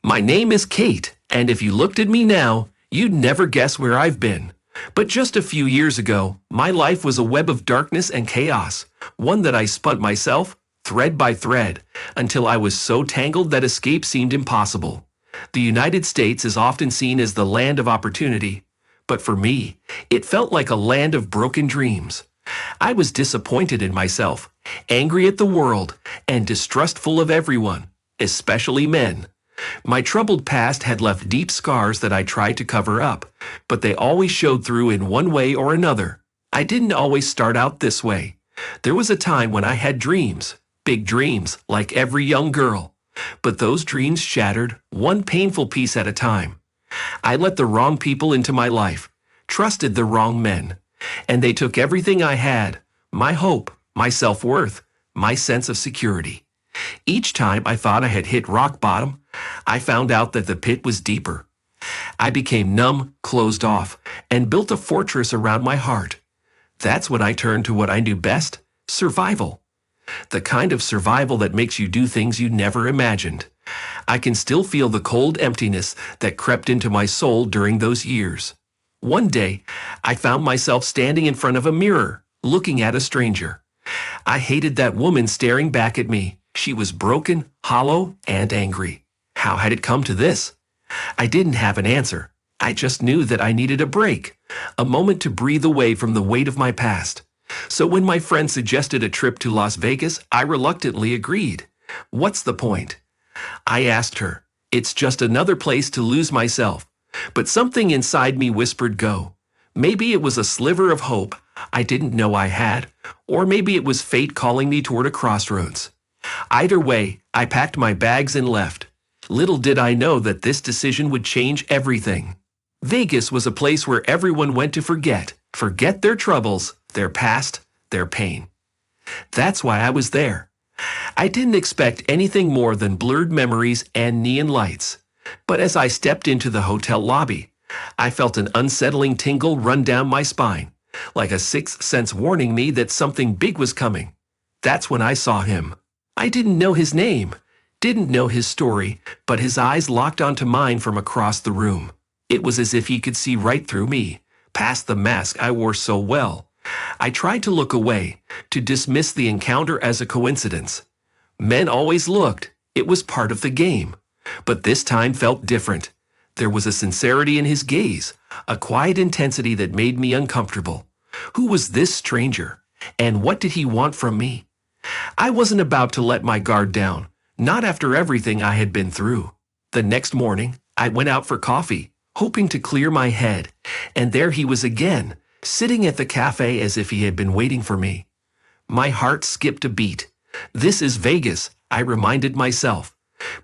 My name is Kate, and if you looked at me now, you'd never guess where I've been. But just a few years ago, my life was a web of darkness and chaos, one that I spun myself, thread by thread, until I was so tangled that escape seemed impossible. The United States is often seen as the land of opportunity, but for me, it felt like a land of broken dreams. I was disappointed in myself, angry at the world, and distrustful of everyone, especially men. My troubled past had left deep scars that I tried to cover up, but they always showed through in one way or another. I didn't always start out this way. There was a time when I had dreams, big dreams, like every young girl. But those dreams shattered, one painful piece at a time. I let the wrong people into my life, trusted the wrong men, and they took everything I had, my hope, my self-worth, my sense of security. Each time I thought I had hit rock bottom, I found out that the pit was deeper. I became numb, closed off, and built a fortress around my heart. That's when I turned to what I knew best, survival. The kind of survival that makes you do things you never imagined. I can still feel the cold emptiness that crept into my soul during those years. One day, I found myself standing in front of a mirror, looking at a stranger. I hated that woman staring back at me. She was broken, hollow, and angry. How had it come to this? I didn't have an answer. I just knew that I needed a break, a moment to breathe away from the weight of my past. So when my friend suggested a trip to Las Vegas, I reluctantly agreed. What's the point? I asked her. It's just another place to lose myself. But something inside me whispered go. Maybe it was a sliver of hope I didn't know I had, or maybe it was fate calling me toward a crossroads. Either way, I packed my bags and left. Little did I know that this decision would change everything. Vegas was a place where everyone went to forget their troubles, their past, their pain. That's why I was there. I didn't expect anything more than blurred memories and neon lights. But as I stepped into the hotel lobby, I felt an unsettling tingle run down my spine, like a sixth sense warning me that something big was coming. That's when I saw him. I didn't know his name, didn't know his story, but his eyes locked onto mine from across the room. It was as if he could see right through me, past the mask I wore so well. I tried to look away, to dismiss the encounter as a coincidence. Men always looked. It was part of the game. But this time felt different. There was a sincerity in his gaze, a quiet intensity that made me uncomfortable. Who was this stranger? And what did he want from me? I wasn't about to let my guard down, not after everything I had been through. The next morning, I went out for coffee, hoping to clear my head, and there he was again, sitting at the cafe as if he had been waiting for me. My heart skipped a beat. This is Vegas, I reminded myself.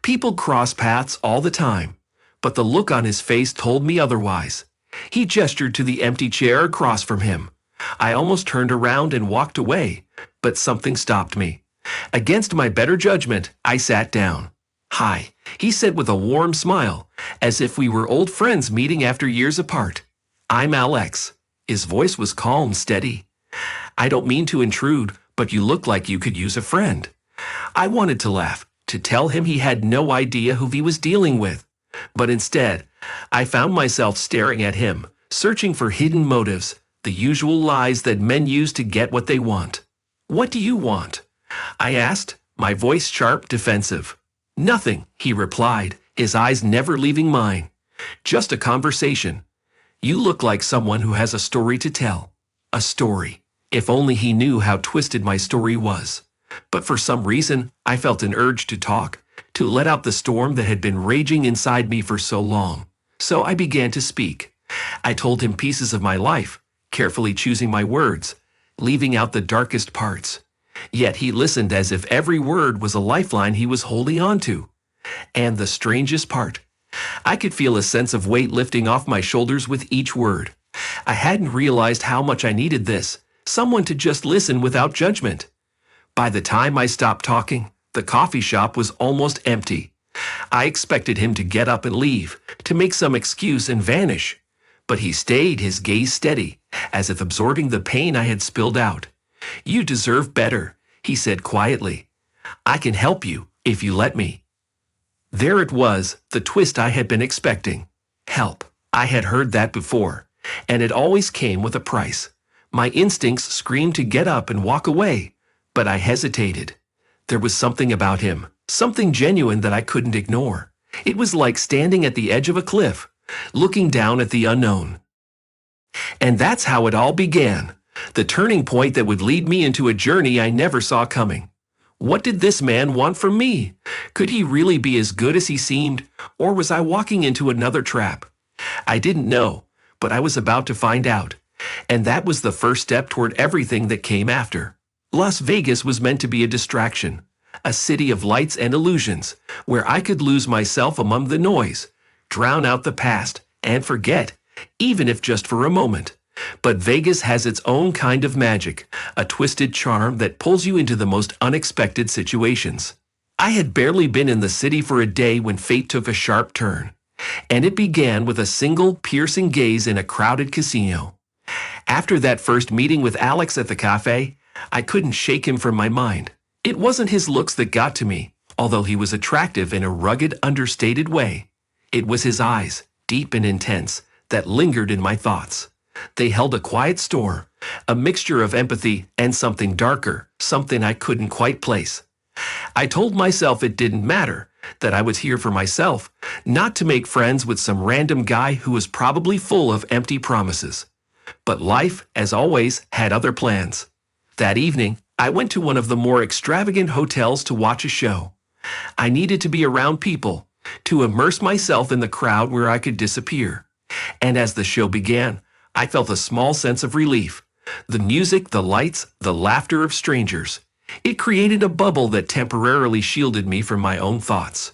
People cross paths all the time, but the look on his face told me otherwise. He gestured to the empty chair across from him. I almost turned around and walked away, but something stopped me. Against my better judgment, I sat down. "Hi," he said with a warm smile, as if we were old friends meeting after years apart. "I'm Alex." His voice was calm, steady. "I don't mean to intrude, but you look like you could use a friend." I wanted to laugh, to tell him he had no idea who he was dealing with. But instead, I found myself staring at him, searching for hidden motives, the usual lies that men use to get what they want. "What do you want?" I asked, my voice sharp, defensive. "Nothing," he replied, his eyes never leaving mine. "Just a conversation. You look like someone who has a story to tell." A story. If only he knew how twisted my story was. But for some reason, I felt an urge to talk, to let out the storm that had been raging inside me for so long. So I began to speak. I told him pieces of my life, carefully choosing my words, leaving out the darkest parts. Yet he listened as if every word was a lifeline he was holding on to. And the strangest part, I could feel a sense of weight lifting off my shoulders with each word. I hadn't realized how much I needed this, someone to just listen without judgment. By the time I stopped talking, the coffee shop was almost empty. I expected him to get up and leave, to make some excuse and vanish. But he stayed, his gaze steady, as if absorbing the pain I had spilled out. "You deserve better," he said quietly. "I can help you, if you let me." There it was, the twist I had been expecting. Help. I had heard that before, and it always came with a price. My instincts screamed to get up and walk away, but I hesitated. There was something about him, something genuine that I couldn't ignore. It was like standing at the edge of a cliff, looking down at the unknown. And that's how it all began, the turning point that would lead me into a journey I never saw coming. What did this man want from me? Could he really be as good as he seemed, or was I walking into another trap? I didn't know, but I was about to find out. And that was the first step toward everything that came after. Las Vegas was meant to be a distraction, a city of lights and illusions, where I could lose myself among the noise, drown out the past, and forget, even if just for a moment. But Vegas has its own kind of magic, a twisted charm that pulls you into the most unexpected situations. I had barely been in the city for a day when fate took a sharp turn, and it began with a single, piercing gaze in a crowded casino. After that first meeting with Alex at the cafe, I couldn't shake him from my mind. It wasn't his looks that got to me, although he was attractive in a rugged, understated way. It was his eyes, deep and intense, that lingered in my thoughts. They held a quiet storm, a mixture of empathy and something darker, something I couldn't quite place. I told myself it didn't matter, that I was here for myself, not to make friends with some random guy who was probably full of empty promises. But life, as always, had other plans. That evening, I went to one of the more extravagant hotels to watch a show. I needed to be around people, to immerse myself in the crowd where I could disappear. And as the show began, I felt a small sense of relief. The music, the lights, the laughter of strangers. It created a bubble that temporarily shielded me from my own thoughts.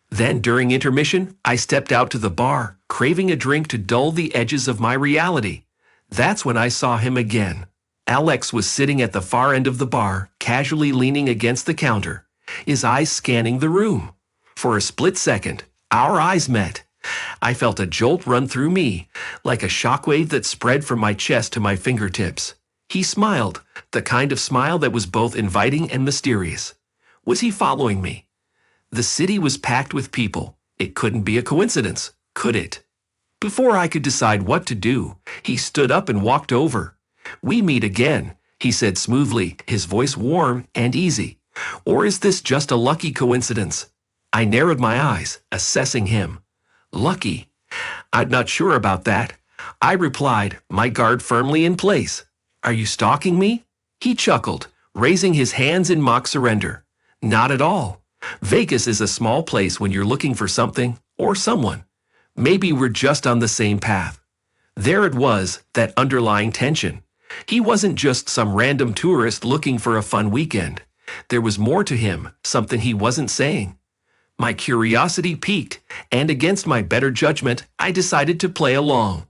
Then, during intermission, I stepped out to the bar, craving a drink to dull the edges of my reality. That's when I saw him again. Alex was sitting at the far end of the bar, casually leaning against the counter, his eyes scanning the room. For a split second, our eyes met. I felt a jolt run through me, like a shockwave that spread from my chest to my fingertips. He smiled, the kind of smile that was both inviting and mysterious. Was he following me? The city was packed with people. It couldn't be a coincidence, could it? Before I could decide what to do, he stood up and walked over. "We meet again," he said smoothly, his voice warm and easy. "Or is this just a lucky coincidence?" I narrowed my eyes, assessing him. "Lucky? I'm not sure about that," I replied, my guard firmly in place. "Are you stalking me?" He chuckled, raising his hands in mock surrender. "Not at all. Vegas is a small place when you're looking for something or someone. Maybe we're just on the same path." There it was, that underlying tension. He wasn't just some random tourist looking for a fun weekend. There was more to him, something he wasn't saying. My curiosity piqued, and against my better judgment, I decided to play along.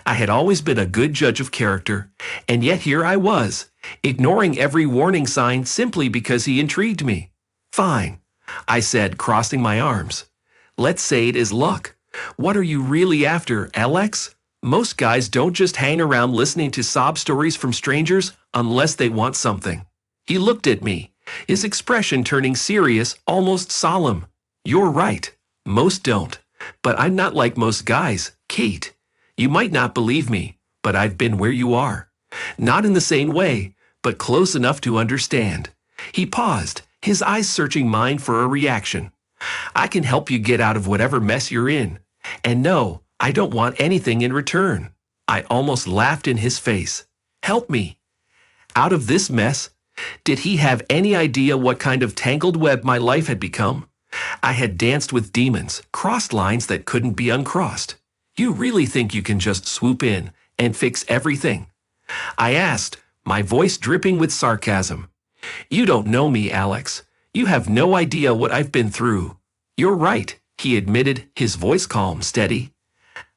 I had always been a good judge of character, and yet here I was, ignoring every warning sign simply because he intrigued me. "Fine," I said, crossing my arms. "Let's say it is luck. What are you really after, Alex? Most guys don't just hang around listening to sob stories from strangers unless they want something." He looked at me, his expression turning serious, almost solemn. "You're right. Most don't. But I'm not like most guys, Kate. You might not believe me, but I've been where you are. Not in the same way, but close enough to understand." He paused, his eyes searching mine for a reaction. "I can help you get out of whatever mess you're in. And no, I don't want anything in return." I almost laughed in his face. "Help me." Out of this mess? Did he have any idea what kind of tangled web my life had become? I had danced with demons, crossed lines that couldn't be uncrossed. "You really think you can just swoop in and fix everything?" I asked, my voice dripping with sarcasm. "You don't know me, Alex. You have no idea what I've been through." "You're right," he admitted, his voice calm, steady.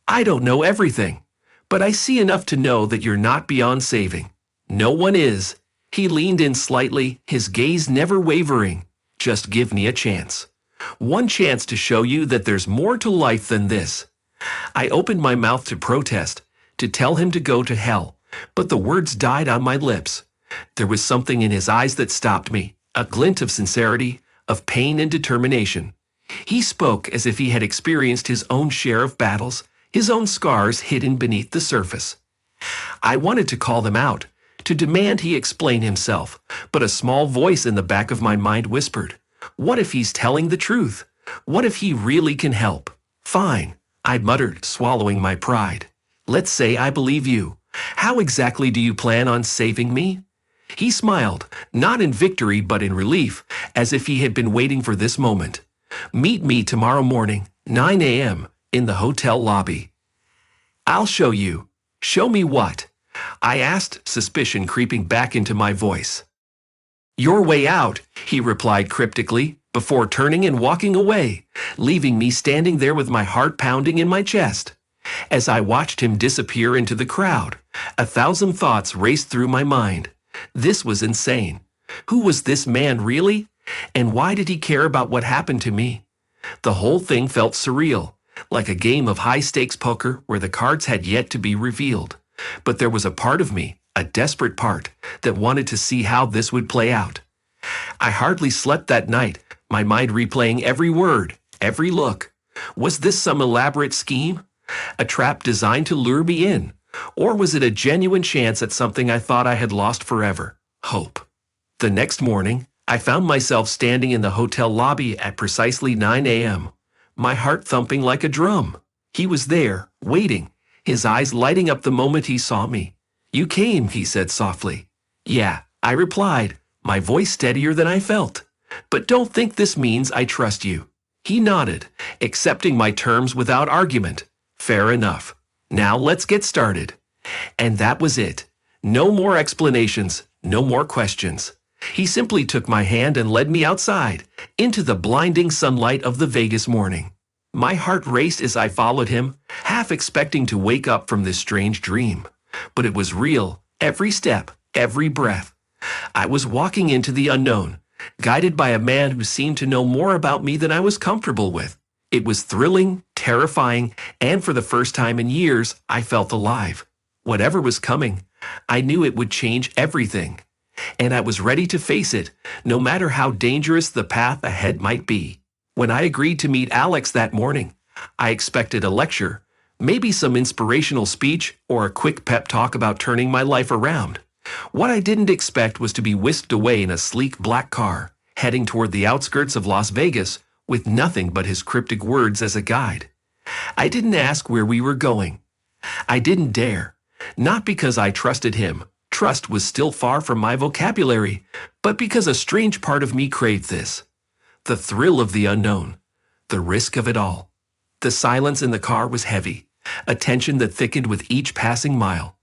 "I don't know everything, but I see enough to know that you're not beyond saving. No one is." He leaned in slightly, his gaze never wavering. "Just give me a chance. One chance to show you that there's more to life than this." I opened my mouth to protest, to tell him to go to hell, but the words died on my lips. There was something in his eyes that stopped me, a glint of sincerity, of pain and determination. He spoke as if he had experienced his own share of battles, his own scars hidden beneath the surface. I wanted to call them out, to demand he explain himself, but a small voice in the back of my mind whispered, "What if he's telling the truth? What if he really can help?" "Fine," I muttered, swallowing my pride. "Let's say I believe you. How exactly do you plan on saving me?" He smiled, not in victory but in relief, as if he had been waiting for this moment. "Meet me tomorrow morning, 9 a.m., in the hotel lobby." "I'll show you." "Show me what?" I asked, suspicion creeping back into my voice. "Your way out," he replied cryptically, before turning and walking away, leaving me standing there with my heart pounding in my chest. As I watched him disappear into the crowd, 1,000 thoughts raced through my mind. This was insane. Who was this man really? And why did he care about what happened to me? The whole thing felt surreal, like a game of high-stakes poker where the cards had yet to be revealed. But there was a part of me, a desperate part, that wanted to see how this would play out. I hardly slept that night, my mind replaying every word, every look. Was this some elaborate scheme? A trap designed to lure me in? Or was it a genuine chance at something I thought I had lost forever? Hope. The next morning, I found myself standing in the hotel lobby at precisely 9 a.m., my heart thumping like a drum. He was there, waiting, his eyes lighting up the moment he saw me. "You came," he said softly. "Yeah," I replied, my voice steadier than I felt. "But don't think this means I trust you." He nodded, accepting my terms without argument. "Fair enough. Now let's get started." And that was it. No more explanations, no more questions. He simply took my hand and led me outside, into the blinding sunlight of the Vegas morning. My heart raced as I followed him, half expecting to wake up from this strange dream. But it was real, every step, every breath. I was walking into the unknown, guided by a man who seemed to know more about me than I was comfortable with. It was thrilling, terrifying, and for the first time in years, I felt alive. Whatever was coming, I knew it would change everything. And I was ready to face it, no matter how dangerous the path ahead might be. When I agreed to meet Alex that morning, I expected a lecture, maybe some inspirational speech or a quick pep talk about turning my life around. What I didn't expect was to be whisked away in a sleek black car, heading toward the outskirts of Las Vegas, with nothing but his cryptic words as a guide. I didn't ask where we were going. I didn't dare. Not because I trusted him. Trust was still far from my vocabulary, but because a strange part of me craved this. The thrill of the unknown. The risk of it all. The silence in the car was heavy, a tension that thickened with each passing mile.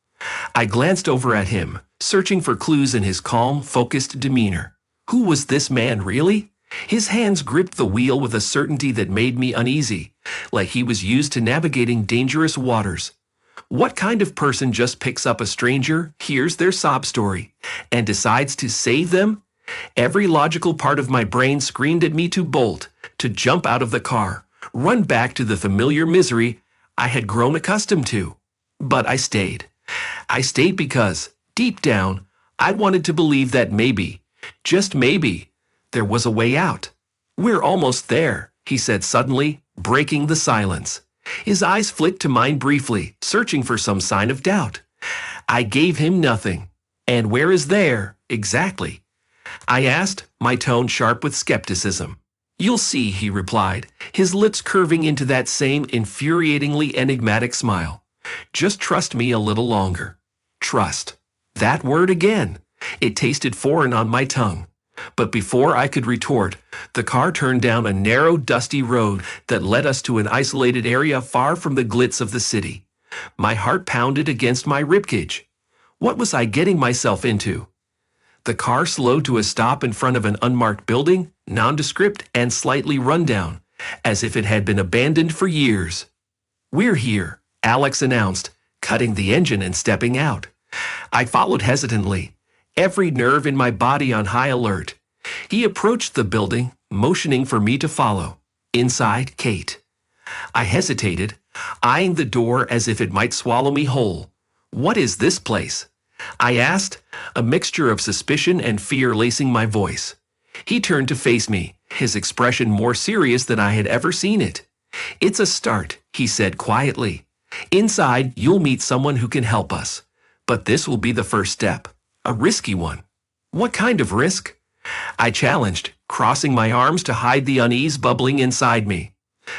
I glanced over at him, searching for clues in his calm, focused demeanor. Who was this man really? His hands gripped the wheel with a certainty that made me uneasy, like he was used to navigating dangerous waters. What kind of person just picks up a stranger, hears their sob story, and decides to save them? Every logical part of my brain screamed at me to bolt, to jump out of the car, run back to the familiar misery I had grown accustomed to. But I stayed. I stayed because, deep down, I wanted to believe that maybe, just maybe, there was a way out. "We're almost there," he said suddenly, breaking the silence. His eyes flicked to mine briefly, searching for some sign of doubt. I gave him nothing. "And where is there, exactly?" I asked, my tone sharp with skepticism. "You'll see," he replied, his lips curving into that same infuriatingly enigmatic smile. "Just trust me a little longer." Trust. That word again. It tasted foreign on my tongue. But before I could retort, the car turned down a narrow, dusty road that led us to an isolated area far from the glitz of the city. My heart pounded against my ribcage. What was I getting myself into? The car slowed to a stop in front of an unmarked building, nondescript and slightly rundown, as if it had been abandoned for years. "We're here," Alex announced, cutting the engine and stepping out. I followed hesitantly, every nerve in my body on high alert. He approached the building, motioning for me to follow. Inside, Kate. I hesitated, eyeing the door as if it might swallow me whole. "What is this place?" I asked, a mixture of suspicion and fear lacing my voice. He turned to face me, his expression more serious than I had ever seen it. "It's a start," he said quietly. "Inside, you'll meet someone who can help us. But this will be the first step, a risky one." "What kind of risk?" I challenged, crossing my arms to hide the unease bubbling inside me.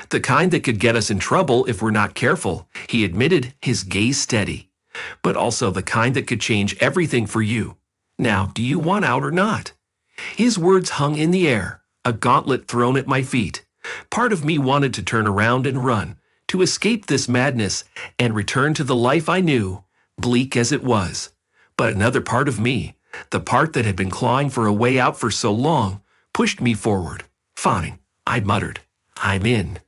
"The kind that could get us in trouble if we're not careful," he admitted, his gaze steady. "But also the kind that could change everything for you. Now, do you want out or not?" His words hung in the air, a gauntlet thrown at my feet. Part of me wanted to turn around and run, to escape this madness and return to the life I knew, bleak as it was. But another part of me, the part that had been clawing for a way out for so long, pushed me forward. "Fine," I muttered. "I'm in."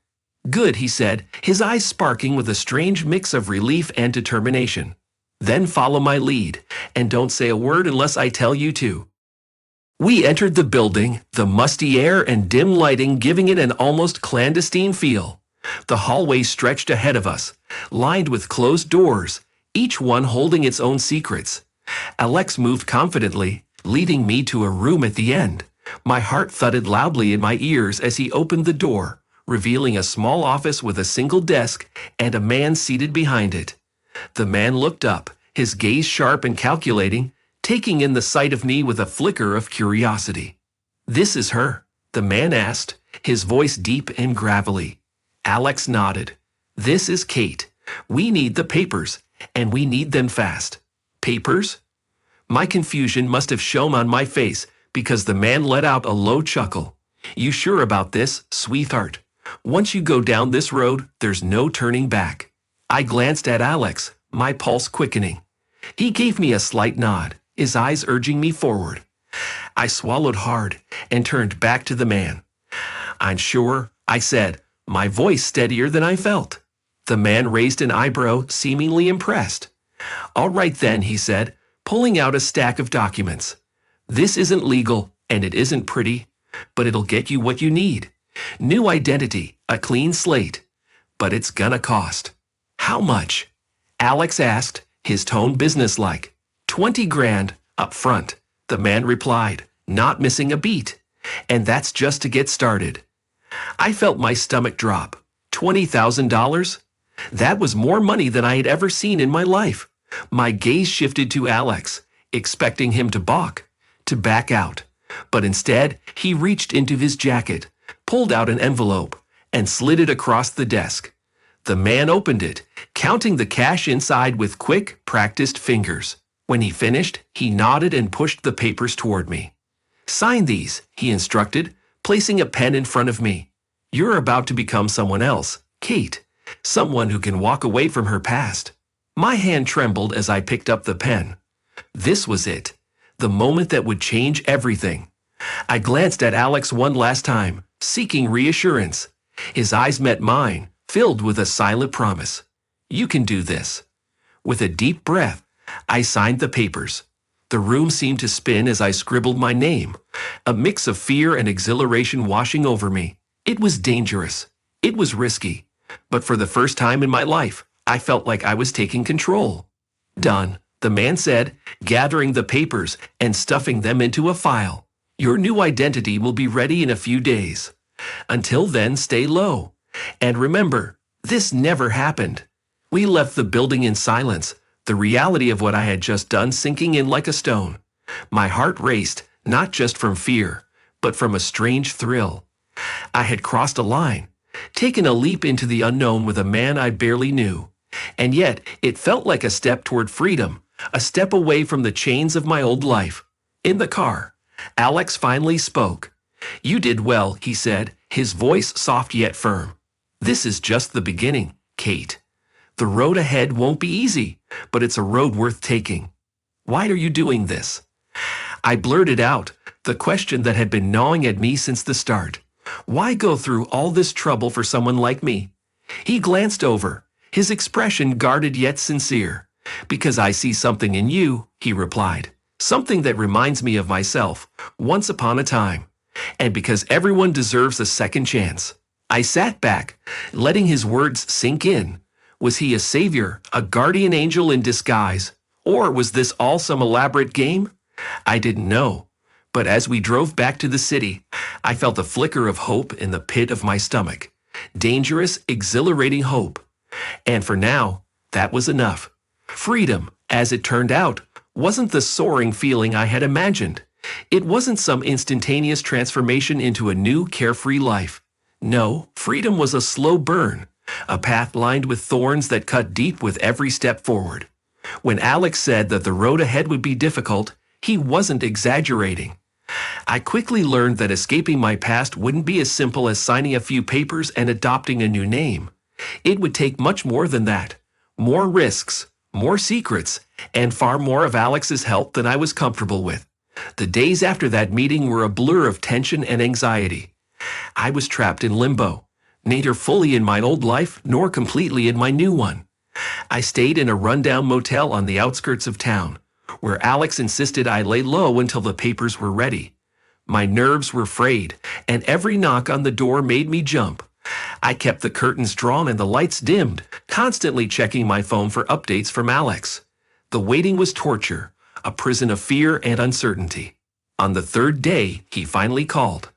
"Good," he said, his eyes sparking with a strange mix of relief and determination. "Then follow my lead, and don't say a word unless I tell you to." We entered the building, the musty air and dim lighting giving it an almost clandestine feel. The hallway stretched ahead of us, lined with closed doors, each one holding its own secrets. Alex moved confidently, leading me to a room at the end. My heart thudded loudly in my ears as he opened the door, revealing a small office with a single desk and a man seated behind it. The man looked up, his gaze sharp and calculating, taking in the sight of me with a flicker of curiosity. "This is her?" the man asked, his voice deep and gravelly. Alex nodded. "This is Kate. We need the papers, and we need them fast." "Papers?" My confusion must have shown on my face because the man let out a low chuckle. "You sure about this, sweetheart? Once you go down this road, there's no turning back." I glanced at Alex, my pulse quickening. He gave me a slight nod, his eyes urging me forward. I swallowed hard and turned back to the man. "I'm sure," I said, my voice steadier than I felt. The man raised an eyebrow, seemingly impressed. "All right then," he said, pulling out a stack of documents. "This isn't legal, and it isn't pretty, but it'll get you what you need. New identity, a clean slate. But it's gonna cost." "How much?" Alex asked, his tone businesslike. 20 grand, up front," the man replied, not missing a beat. "And that's just to get started." I felt my stomach drop. $20,000? That was more money than I had ever seen in my life. My gaze shifted to Alex, expecting him to balk, to back out. But instead, he reached into his jacket, pulled out an envelope, and slid it across the desk. The man opened it, counting the cash inside with quick, practiced fingers. When he finished, he nodded and pushed the papers toward me. "Sign these," he instructed, placing a pen in front of me. "You're about to become someone else, Kate, someone who can walk away from her past." My hand trembled as I picked up the pen. This was it, the moment that would change everything. I glanced at Alex one last time, seeking reassurance. His eyes met mine, filled with a silent promise. "You can do this." With a deep breath, I signed the papers. The room seemed to spin as I scribbled my name, a mix of fear and exhilaration washing over me. It was dangerous. It was risky. But for the first time in my life, I felt like I was taking control. "Done," the man said, gathering the papers and stuffing them into a file. "Your new identity will be ready in a few days. Until then, stay low. And remember, this never happened." We left the building in silence, the reality of what I had just done sinking in like a stone. My heart raced, not just from fear, but from a strange thrill. I had crossed a line, taken a leap into the unknown with a man I barely knew. And yet, it felt like a step toward freedom, a step away from the chains of my old life. In the car, Alex finally spoke. "You did well," he said, his voice soft yet firm. "This is just the beginning, Kate. The road ahead won't be easy, but it's a road worth taking." "Why are you doing this?" I blurted out, the question that had been gnawing at me since the start. Why go through all this trouble for someone like me? He glanced over, his expression guarded yet sincere. "Because I see something in you," he replied. "Something that reminds me of myself, once upon a time. And because everyone deserves a second chance." I sat back, letting his words sink in. Was he a savior, a guardian angel in disguise? Or was this all some elaborate game? I didn't know. But as we drove back to the city, I felt a flicker of hope in the pit of my stomach. Dangerous, exhilarating hope. And for now, that was enough. Freedom, as it turned out, wasn't the soaring feeling I had imagined. It wasn't some instantaneous transformation into a new, carefree life. No, freedom was a slow burn, a path lined with thorns that cut deep with every step forward. When Alex said that the road ahead would be difficult, he wasn't exaggerating. I quickly learned that escaping my past wouldn't be as simple as signing a few papers and adopting a new name. It would take much more than that. More risks, more secrets, and far more of Alex's help than I was comfortable with. The days after that meeting were a blur of tension and anxiety. I was trapped in limbo, neither fully in my old life nor completely in my new one. I stayed in a rundown motel on the outskirts of town, where Alex insisted I lay low until the papers were ready. My nerves were frayed, and every knock on the door made me jump. I kept the curtains drawn and the lights dimmed, constantly checking my phone for updates from Alex. The waiting was torture, a prison of fear and uncertainty. On the third day, he finally called.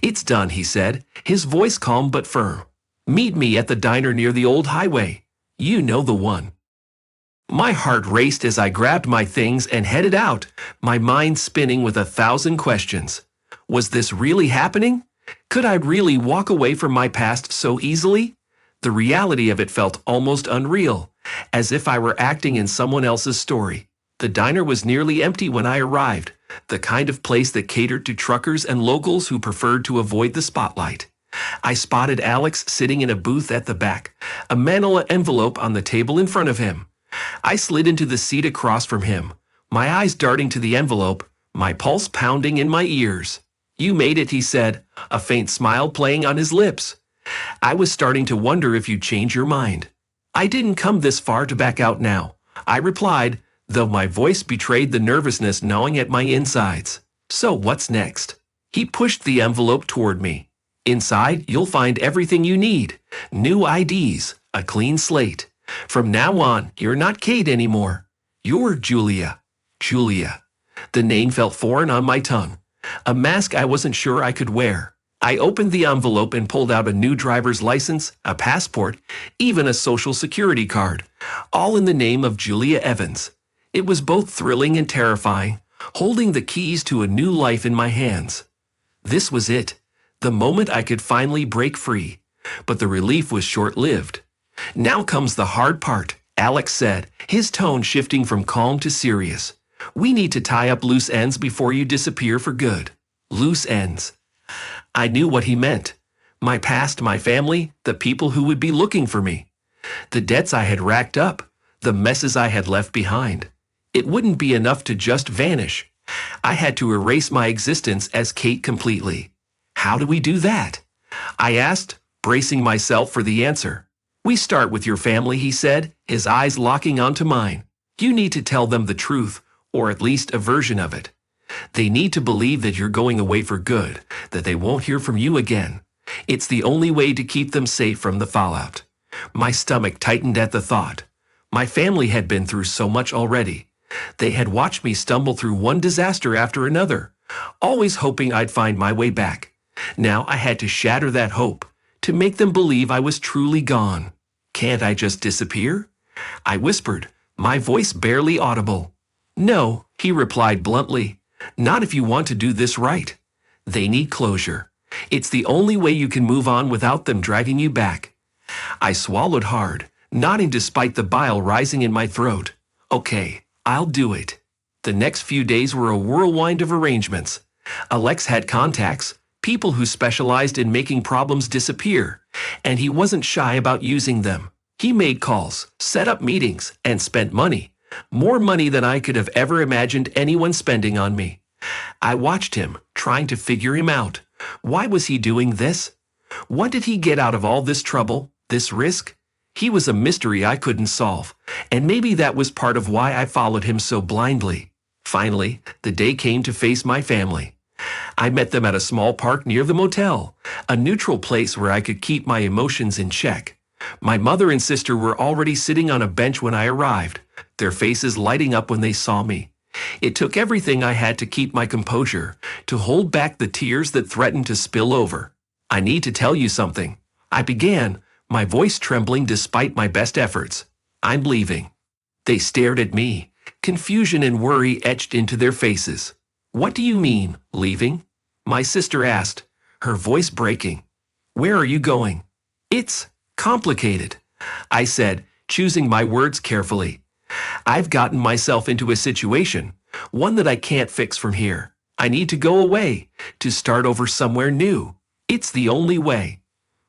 "It's done," he said, his voice calm but firm. "Meet me at the diner near the old highway. You know the one." My heart raced as I grabbed my things and headed out, my mind spinning with 1,000 questions. Was this really happening? Could I really walk away from my past so easily? The reality of it felt almost unreal, as if I were acting in someone else's story. The diner was nearly empty when I arrived, the kind of place that catered to truckers and locals who preferred to avoid the spotlight. I spotted Alex sitting in a booth at the back, a manila envelope on the table in front of him. I slid into the seat across from him, my eyes darting to the envelope, my pulse pounding in my ears. "You made it," he said, a faint smile playing on his lips. "I was starting to wonder if you'd change your mind." "I didn't come this far to back out now," I replied, though my voice betrayed the nervousness gnawing at my insides. "So what's next?" He pushed the envelope toward me. "Inside, you'll find everything you need. New IDs, a clean slate. From now on, you're not Kate anymore. You're Julia." Julia. The name felt foreign on my tongue. A mask I wasn't sure I could wear. I opened the envelope and pulled out a new driver's license, a passport, even a social security card, all in the name of Julia Evans. It was both thrilling and terrifying, holding the keys to a new life in my hands. This was it, the moment I could finally break free. But the relief was short-lived. "Now comes the hard part," Alex said, his tone shifting from calm to serious. "We need to tie up loose ends before you disappear for good." Loose ends. I knew what he meant. My past, my family, the people who would be looking for me. The debts I had racked up, the messes I had left behind. It wouldn't be enough to just vanish. I had to erase my existence as Kate completely. How do we do that? I asked, bracing myself for the answer. "We start with your family," he said, his eyes locking onto mine. "You need to tell them the truth, or at least a version of it. They need to believe that you're going away for good, that they won't hear from you again. It's the only way to keep them safe from the fallout." My stomach tightened at the thought. My family had been through so much already. They had watched me stumble through one disaster after another, always hoping I'd find my way back. Now I had to shatter that hope, to make them believe I was truly gone. "Can't I just disappear?" I whispered, my voice barely audible. "No," he replied bluntly. "Not if you want to do this right. They need closure. It's the only way you can move on without them dragging you back." I swallowed hard, nodding despite the bile rising in my throat. "Okay, I'll do it." The next few days were a whirlwind of arrangements. Alex had contacts, people who specialized in making problems disappear, and he wasn't shy about using them. He made calls, set up meetings, and spent money. More money than I could have ever imagined anyone spending on me. I watched him, trying to figure him out. Why was he doing this? What did he get out of all this trouble, this risk? He was a mystery I couldn't solve, and maybe that was part of why I followed him so blindly. Finally, the day came to face my family. I met them at a small park near the motel, a neutral place where I could keep my emotions in check. My mother and sister were already sitting on a bench when I arrived, their faces lighting up when they saw me. It took everything I had to keep my composure, to hold back the tears that threatened to spill over. I need to tell you something. I began, my voice trembling despite my best efforts. I'm leaving. They stared at me, confusion and worry etched into their faces. What do you mean, leaving? My sister asked, her voice breaking. Where are you going? It's complicated, I said, choosing my words carefully. I've gotten myself into a situation, one that I can't fix from here. I need to go away, to start over somewhere new. It's the only way.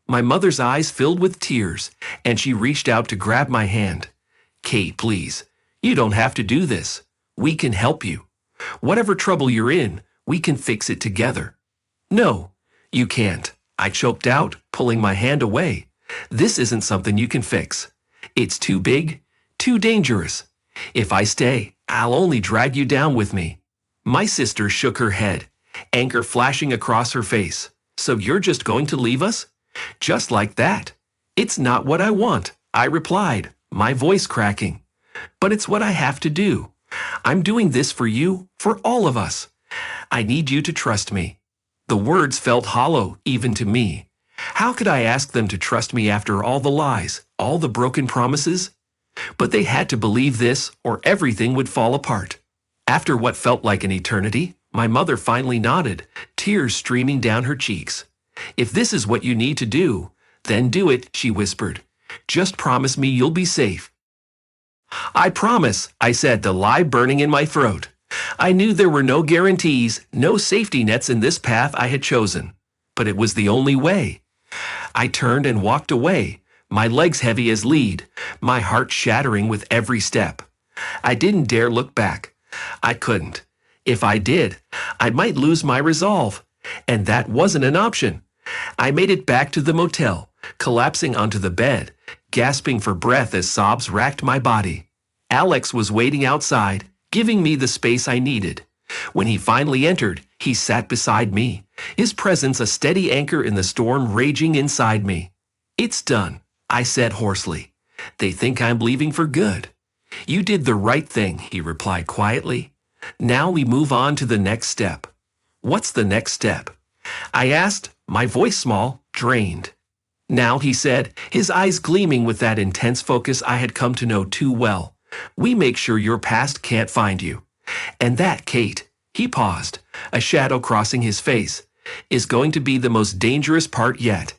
My mother's eyes filled with tears, and she reached out to grab my hand. Kate, please, you don't have to do this. We can help you. Whatever trouble you're in, we can fix it together. No, you can't, I choked out, pulling my hand away. This isn't something you can fix. It's too big, too dangerous. If I stay, I'll only drag you down with me. My sister shook her head, anger flashing across her face. So you're just going to leave us? Just like that? It's not what I want, I replied, my voice cracking. But it's what I have to do. I'm doing this for you, for all of us. I need you to trust me. The words felt hollow, even to me. How could I ask them to trust me after all the lies, all the broken promises? But they had to believe this, or everything would fall apart. After what felt like an eternity, my mother finally nodded, tears streaming down her cheeks. If this is what you need to do, then do it, she whispered. Just promise me you'll be safe. I promise, I said, the lie burning in my throat. I knew there were no guarantees, no safety nets in this path I had chosen. But it was the only way. I turned and walked away, my legs heavy as lead, my heart shattering with every step. I didn't dare look back. I couldn't. If I did, I might lose my resolve. And that wasn't an option. I made it back to the motel, collapsing onto the bed, gasping for breath as sobs racked my body. Alex was waiting outside, giving me the space I needed. When he finally entered, he sat beside me, his presence a steady anchor in the storm raging inside me. It's done, I said hoarsely. They think I'm leaving for good. You did the right thing, he replied quietly. Now we move on to the next step. What's the next step? I asked, my voice small, drained. Now, he said, his eyes gleaming with that intense focus I had come to know too well. We make sure your past can't find you. And that, Kate, he paused, a shadow crossing his face, is going to be the most dangerous part yet.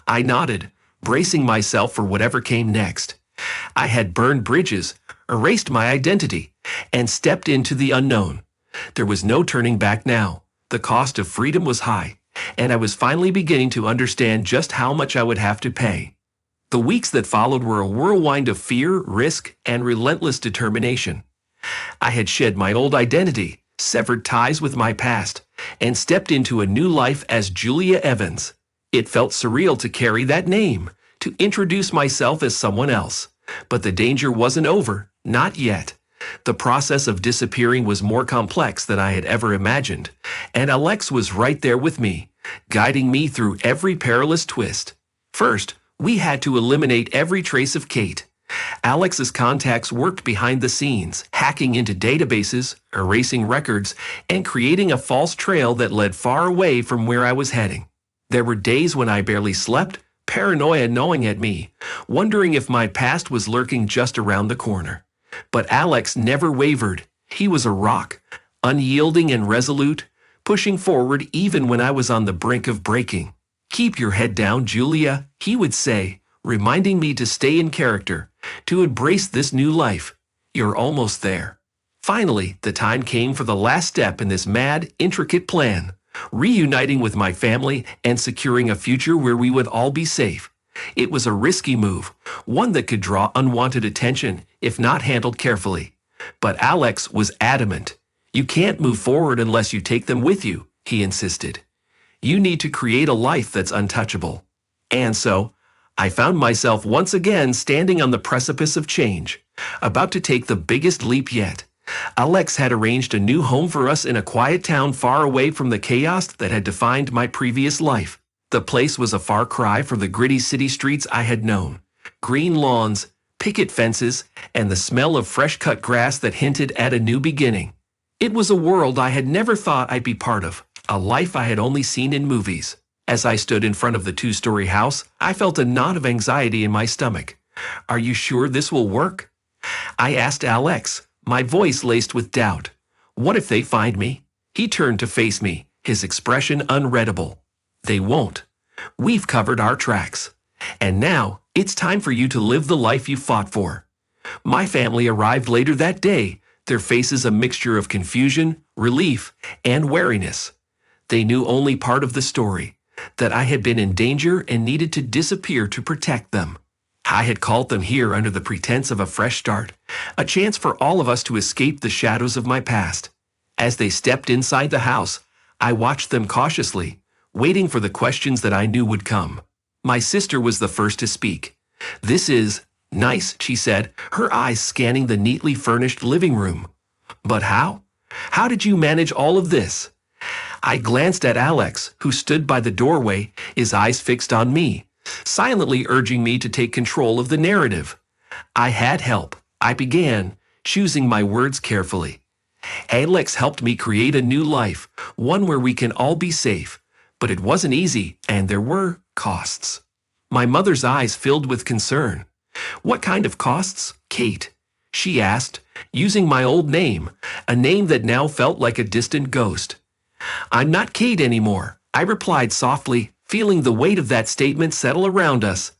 I nodded, bracing myself for whatever came next. I had burned bridges, erased my identity, and stepped into the unknown. There was no turning back now. The cost of freedom was high, and I was finally beginning to understand just how much I would have to pay. The weeks that followed were a whirlwind of fear, risk, and relentless determination. I had shed my old identity, severed ties with my past, and stepped into a new life as Julia Evans. It felt surreal to carry that name, to introduce myself as someone else. But the danger wasn't over, not yet. The process of disappearing was more complex than I had ever imagined, and Alex was right there with me, guiding me through every perilous twist. First, we had to eliminate every trace of Kate. Alex's contacts worked behind the scenes, hacking into databases, erasing records, and creating a false trail that led far away from where I was heading. There were days when I barely slept, paranoia gnawing at me, wondering if my past was lurking just around the corner. But Alex never wavered. He was a rock, unyielding and resolute, pushing forward even when I was on the brink of breaking. Keep your head down, Julia, he would say, reminding me to stay in character, to embrace this new life. You're almost there. Finally, the time came for the last step in this mad, intricate plan, reuniting with my family and securing a future where we would all be safe. It was a risky move, one that could draw unwanted attention if not handled carefully. But Alex was adamant. You can't move forward unless you take them with you, he insisted. You need to create a life that's untouchable. And so, I found myself once again standing on the precipice of change, about to take the biggest leap yet. Alex had arranged a new home for us in a quiet town far away from the chaos that had defined my previous life. The place was a far cry from the gritty city streets I had known. Green lawns, picket fences, and the smell of fresh-cut grass that hinted at a new beginning. It was a world I had never thought I'd be part of, a life I had only seen in movies. As I stood in front of the two-story house, I felt a knot of anxiety in my stomach. "Are you sure this will work?" I asked Alex, my voice laced with doubt. "What if they find me?" He turned to face me, his expression unreadable. "They won't. We've covered our tracks. And now, it's time for you to live the life you fought for." My family arrived later that day, their faces a mixture of confusion, relief, and wariness. They knew only part of the story, that I had been in danger and needed to disappear to protect them. I had called them here under the pretense of a fresh start, a chance for all of us to escape the shadows of my past. As they stepped inside the house, I watched them cautiously, waiting for the questions that I knew would come. My sister was the first to speak. "This is nice," she said, her eyes scanning the neatly furnished living room. "But how? How did you manage all of this?" I glanced at Alex, who stood by the doorway, his eyes fixed on me, silently urging me to take control of the narrative. "I had help," I began, choosing my words carefully. "Alex helped me create a new life, one where we can all be safe. But it wasn't easy, and there were costs." My mother's eyes filled with concern. "What kind of costs, Kate?" she asked, using my old name, a name that now felt like a distant ghost. "I'm not Kate anymore," I replied softly, feeling the weight of that statement settle around us.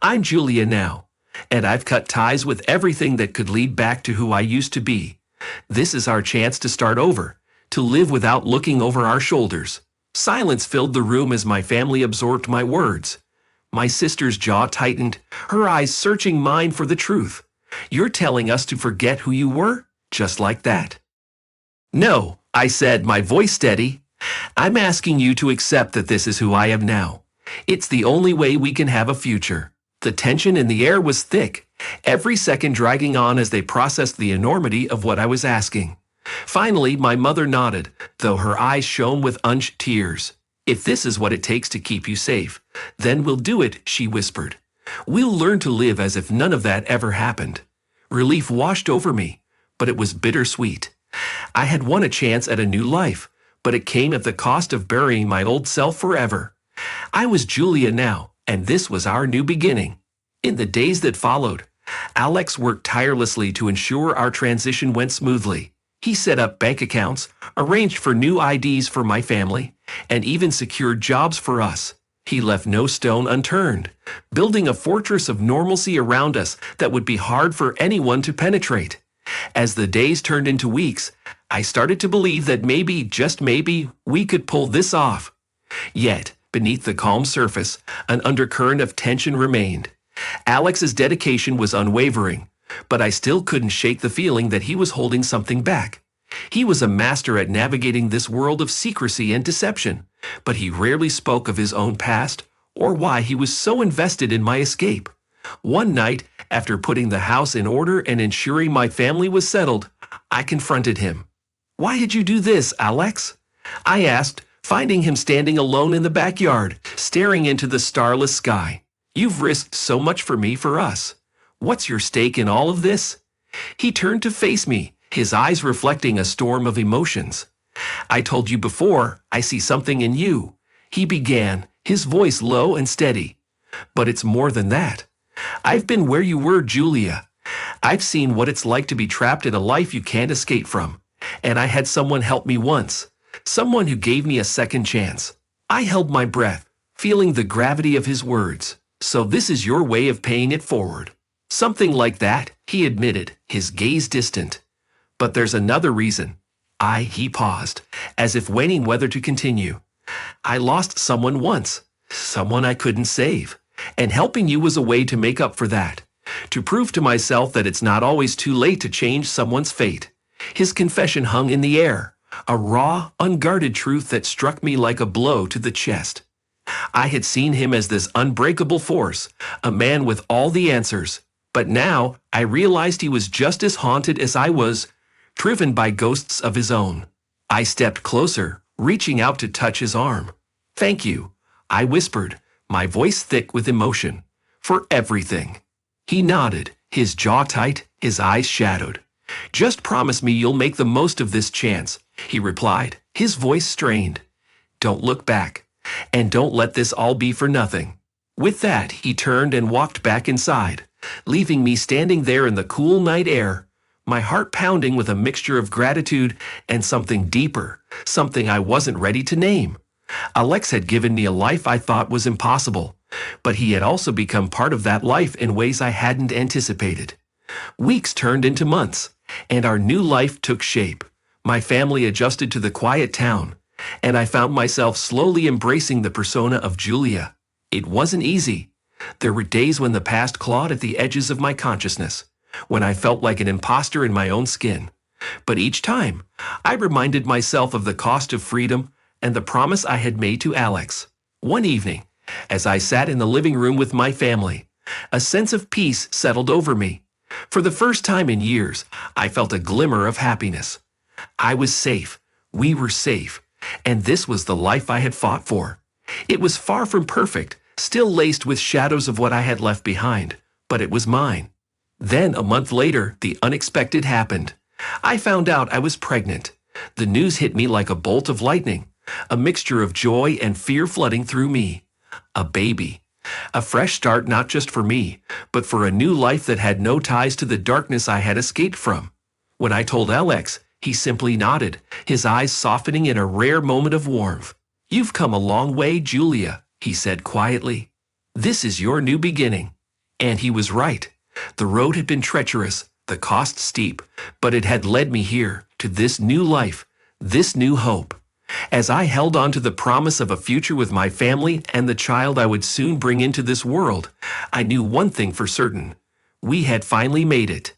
"I'm Julia now, and I've cut ties with everything that could lead back to who I used to be. This is our chance to start over, to live without looking over our shoulders." Silence filled the room as my family absorbed my words. My sister's jaw tightened, her eyes searching mine for the truth. "You're telling us to forget who you were? Just like that?" "No," I said, my voice steady. "I'm asking you to accept that this is who I am now. It's the only way we can have a future." The tension in the air was thick, every second dragging on as they processed the enormity of what I was asking. Finally, my mother nodded, though her eyes shone with unshed tears. "If this is what it takes to keep you safe, then we'll do it," she whispered. "We'll learn to live as if none of that ever happened." Relief washed over me, but it was bittersweet. I had won a chance at a new life, but it came at the cost of burying my old self forever. I was Julia now, and this was our new beginning. In the days that followed, Alex worked tirelessly to ensure our transition went smoothly. He set up bank accounts, arranged for new IDs for my family, and even secured jobs for us. He left no stone unturned, building a fortress of normalcy around us that would be hard for anyone to penetrate. As the days turned into weeks, I started to believe that maybe, just maybe, we could pull this off. Yet, beneath the calm surface, an undercurrent of tension remained. Alex's dedication was unwavering, but I still couldn't shake the feeling that he was holding something back. He was a master at navigating this world of secrecy and deception, but he rarely spoke of his own past or why he was so invested in my escape. One night, after putting the house in order and ensuring my family was settled, I confronted him. "Why did you do this, Alex?" I asked, finding him standing alone in the backyard, staring into the starless sky. "You've risked so much for me, for us. What's your stake in all of this?" He turned to face me, his eyes reflecting a storm of emotions. "I told you before, I see something in you," he began, his voice low and steady. "But it's more than that. I've been where you were, Julia. I've seen what it's like to be trapped in a life you can't escape from. And I had someone help me once, someone who gave me a second chance." I held my breath, feeling the gravity of his words. "So this is your way of paying it forward?" "Something like that," he admitted, his gaze distant. "But there's another reason." He paused, as if weighing whether to continue. "I lost someone once, someone I couldn't save, and helping you was a way to make up for that, to prove to myself that it's not always too late to change someone's fate." His confession hung in the air, a raw, unguarded truth that struck me like a blow to the chest. I had seen him as this unbreakable force, a man with all the answers, but now I realized he was just as haunted as I was, driven by ghosts of his own. I stepped closer, reaching out to touch his arm. "Thank you," I whispered, my voice thick with emotion, "for everything." He nodded, his jaw tight, his eyes shadowed. "Just promise me you'll make the most of this chance," he replied, his voice strained. "Don't look back. And don't let this all be for nothing." With that, he turned and walked back inside, leaving me standing there in the cool night air, my heart pounding with a mixture of gratitude and something deeper, something I wasn't ready to name. Alex had given me a life I thought was impossible, but he had also become part of that life in ways I hadn't anticipated. Weeks turned into months, and our new life took shape. My family adjusted to the quiet town, and I found myself slowly embracing the persona of Julia. It wasn't easy. There were days when the past clawed at the edges of my consciousness, when I felt like an imposter in my own skin. But each time, I reminded myself of the cost of freedom and the promise I had made to Alex. One evening, as I sat in the living room with my family, a sense of peace settled over me. For the first time in years, I felt a glimmer of happiness. I was safe. We were safe. And this was the life I had fought for. It was far from perfect, still laced with shadows of what I had left behind, but it was mine. Then, a month later, the unexpected happened. I found out I was pregnant. The news hit me like a bolt of lightning, a mixture of joy and fear flooding through me. A baby. A fresh start not just for me, but for a new life that had no ties to the darkness I had escaped from. When I told Alex, he simply nodded, his eyes softening in a rare moment of warmth. "You've come a long way, Julia," he said quietly. "This is your new beginning." And he was right. The road had been treacherous, the cost steep, but it had led me here, to this new life, this new hope. As I held on to the promise of a future with my family and the child I would soon bring into this world, I knew one thing for certain. We had finally made it.